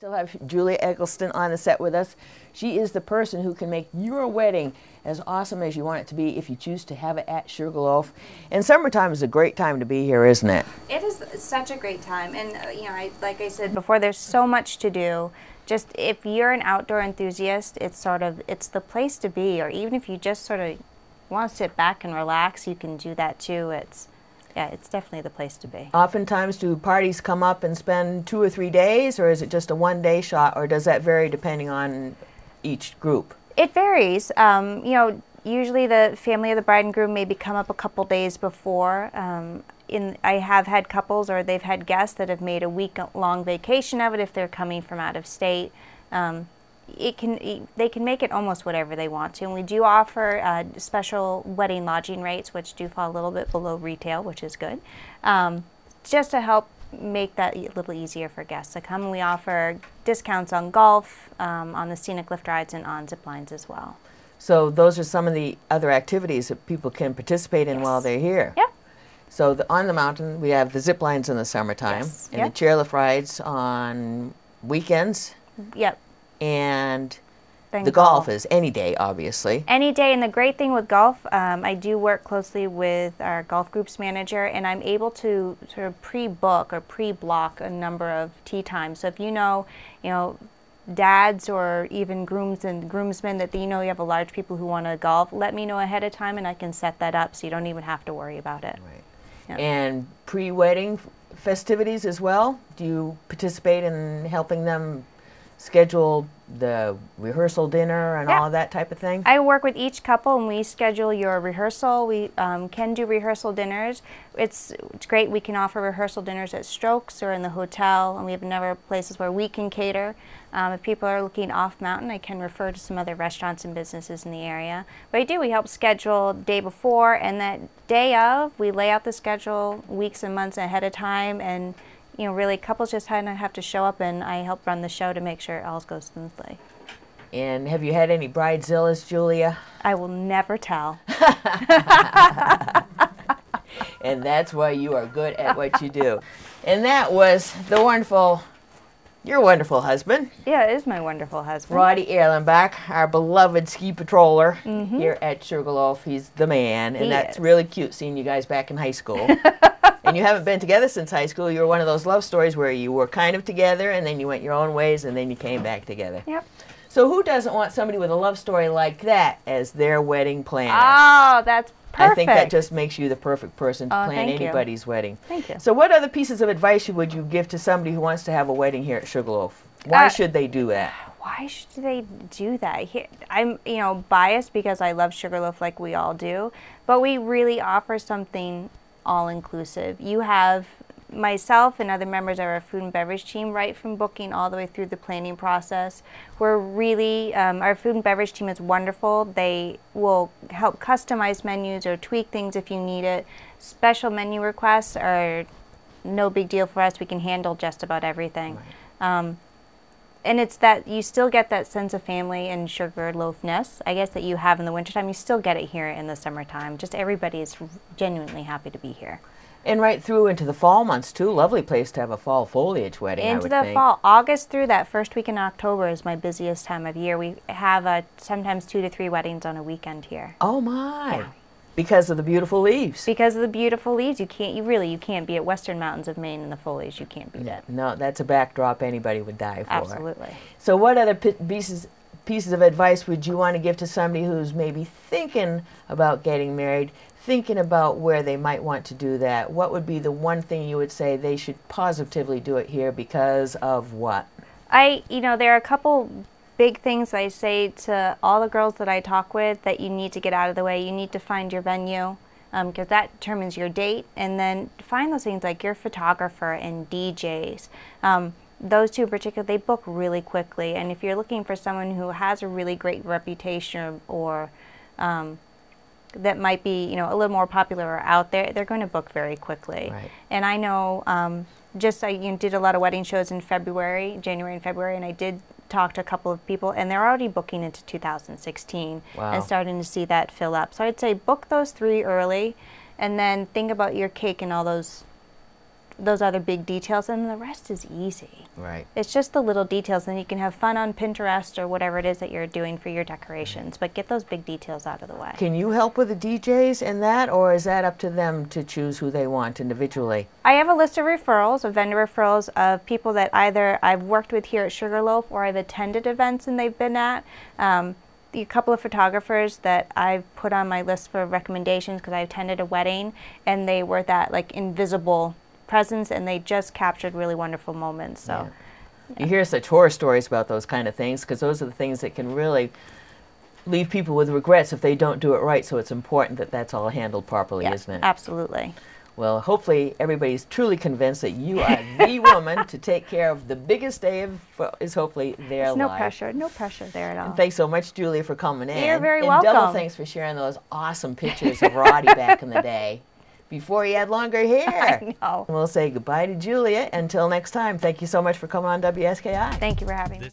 Still have Julia Eggleston on the set with us. She is the person who can make your wedding as awesome as you want it to be if you choose to have it at Sugarloaf. And summertime is a great time to be here, isn't it? It is such a great time, and you know, like I said before, there's so much to do. Just if you're an outdoor enthusiast, it's the place to be. Or even if you just sort of want to sit back and relax, you can do that too. Yeah, it's definitely the place to be. Oftentimes, do parties come up and spend 2 or 3 days, or is it just a one-day shot, or does that vary depending on each group? It varies. You know, usually the family of the bride and groom maybe come up a couple days before. I have had couples, or they've had guests that have made a week-long vacation of it if they're coming from out of state. They can make it almost whatever they want to, and we do offer special wedding lodging rates, which do fall a little bit below retail, which is good, just to help make that a little easier for guests to come. And we offer discounts on golf, on the scenic lift rides, and on zip lines as well. So those are some of the other activities that people can participate in while they're here. Yep. So on the mountain, we have the zip lines in the summertime, and the chairlift rides on weekends. Yep. And the golf is any day, obviously. Any day, and the great thing with golf, I do work closely with our golf group's manager, and I'm able to sort of pre-book or pre-block a number of tee times. So if you know, dads or even grooms and groomsmen that you have a large people who want to golf, let me know ahead of time, and I can set that up so you don't even have to worry about it. Right. Yep. And pre-wedding festivities as well? Do you participate in helping them schedule the rehearsal dinner and all of that type of thing? I work with each couple, and we schedule your rehearsal. We can do rehearsal dinners. It's great. We can offer rehearsal dinners at Strokes or in the hotel, and we have a number of places where we can cater. If people are looking off mountain, I can refer to some other restaurants and businesses in the area. But we help schedule day before, and that day of, we lay out the schedule weeks and months ahead of time, and really couples just have to show up, and I help run the show to make sure it all goes smoothly. And have you had any bridezillas, Julia? I will never tell. And that's why you are good at what you do. And that was your wonderful husband. Yeah, it is my wonderful husband. Roddy Erlenbach, our beloved ski patroller here at Sugarloaf. He's the man, and that's really cute seeing you guys back in high school. And you haven't been together since high school. You were one of those love stories where you were kind of together, and then you went your own ways, and then you came back together. Yep. So who doesn't want somebody with a love story like that as their wedding planner? Oh, that's perfect. I think that just makes you the perfect person to plan anybody's wedding. Thank you. So what other pieces of advice would you give to somebody who wants to have a wedding here at Sugarloaf? Why should they do that? Why should they do that? I'm, biased because I love Sugarloaf like we all do, but we really offer something all-inclusive. You have myself and other members of our food and beverage team right from booking all the way through the planning process. We're really, our food and beverage team is wonderful. They will help customize menus or tweak things if you need it. Special menu requests are no big deal for us. We can handle just about everything. Right. And it's that you still get that sense of family and Sugarloafness, I guess, that you have in the wintertime. You still get it here in the summertime. Just everybody is genuinely happy to be here. And right through into the fall months, too. Lovely place to have a fall foliage wedding, I would think. Into the fall. August through that first week in October is my busiest time of year. We have sometimes 2 to 3 weddings on a weekend here. Oh, my. Yeah. Because of the beautiful leaves. Because of the beautiful leaves. You can't be at Western Mountains of Maine in the foliage. You can't beat it. No, that's a backdrop anybody would die for. Absolutely. So what other pieces of advice would you want to give to somebody who's maybe thinking about getting married, thinking about where they might want to do that? What would be the one thing you would say they should positively do it here because of what? There are a couple big things I say to all the girls that I talk with that you need to get out of the way. You need to find your venue because that determines your date, and then find those things like your photographer and DJs. Those two in particular, they book really quickly, and if you're looking for someone who has a really great reputation or that might be a little more popular or out there, they're going to book very quickly. Right. And I know I did a lot of wedding shows in January and February, and I did talk to a couple of people, and they're already booking into 2016 and starting to see that fill up. So I'd say book those 3 early, and then think about your cake and all those those other big details, and the rest is easy. Right. It's just the little details, and you can have fun on Pinterest or whatever it is that you're doing for your decorations, but get those big details out of the way. Can you help with the DJs in that, or is that up to them to choose who they want individually? I have a list of referrals, of vendor referrals, of people that either I've worked with here at Sugarloaf or I've attended events and they've been at. A couple of photographers that I've put on my list for recommendations because I attended a wedding and they were that like invisible presence and they just captured really wonderful moments. So, You hear such horror stories about those kind of things because those are the things that can really leave people with regrets if they don't do it right. So it's important that that's all handled properly, isn't it? Absolutely. Well, hopefully everybody's truly convinced that you are the woman to take care of the biggest day of, is hopefully their life. No pressure there at all. And thanks so much, Julia, for coming in. You're very welcome. And double welcome. thanks for sharing those awesome pictures of Roddy back in the day, before he had longer hair. I know. And we'll say goodbye to Julia. Until next time, thank you so much for coming on WSKI. Thank you for having me.